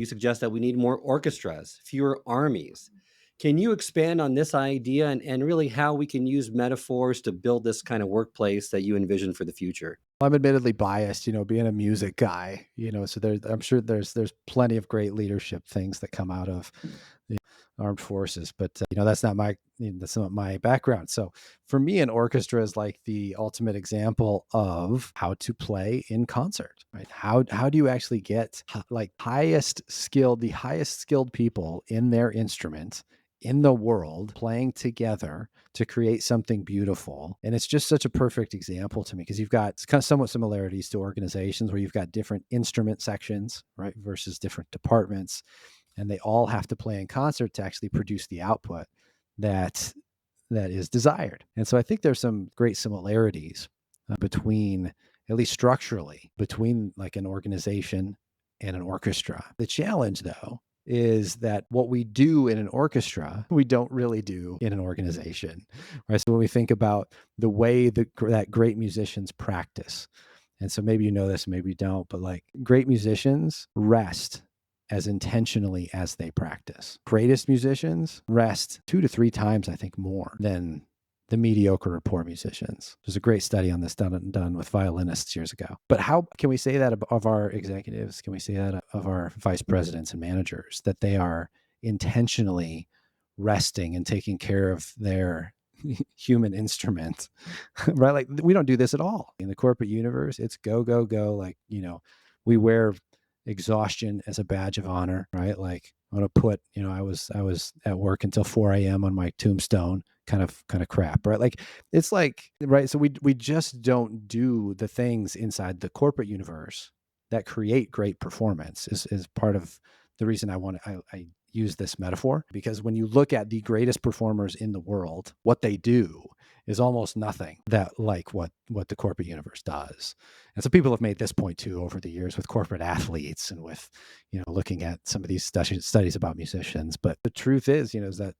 You suggest that we need more orchestras, fewer armies. Can you expand on this idea and really how we can use metaphors to build this kind of workplace that you envision for the future? I'm admittedly biased, being a music guy, so I'm sure there's plenty of great leadership things that come out of the armed forces, but that's not my background. So for me, an orchestra is like the ultimate example of how to play in concert, right? How do you actually get like the highest skilled people in their instrument in the world playing together to create something beautiful? And it's just such a perfect example to me because you've got kind of somewhat similarities to organizations where you've got different instrument sections, right, versus different departments, and they all have to play in concert to actually produce the output that that is desired. And so I think there's some great similarities between, at least structurally, between like an organization and an orchestra. The challenge, though, is that what we do in an orchestra, we don't really do in an organization, right? So when we think about the way that great musicians practice, and so maybe you know this, maybe you don't, but like great musicians rest as intentionally as they practice. Greatest musicians rest 2 to 3 times, I think, more than the mediocre or poor musicians. There's a great study on this done with violinists years ago. But how can we say that of our executives? Can we say that of our vice presidents and managers, that they are intentionally resting and taking care of their human instrument, right? Like we don't do this at all in the corporate universe. It's go, go, go. Like, we wear exhaustion as a badge of honor, right? Like I'm going to put, I was at work until 4 a.m. on my tombstone kind of crap, right? Like it's like, right. So we just don't do the things inside the corporate universe that create great performance is part of the reason I use this metaphor, because when you look at the greatest performers in the world, what they do is almost nothing that like what the corporate universe does. And so people have made this point too over the years with corporate athletes and with, looking at some of these studies about musicians. But the truth is that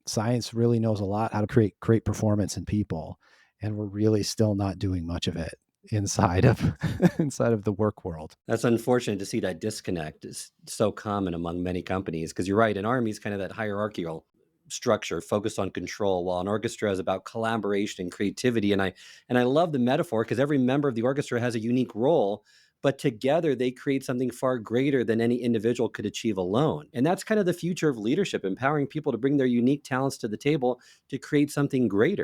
science really knows a lot how to create great performance in people. And we're really still not doing much of it inside of inside of the work world. That's unfortunate to see that disconnect is so common among many companies because you're right. An army is kind of that hierarchical structure focused on control, while an orchestra is about collaboration and creativity. And I love the metaphor because every member of the orchestra has a unique role, but together they create something far greater than any individual could achieve alone. And that's kind of the future of leadership, empowering people to bring their unique talents to the table to create something greater.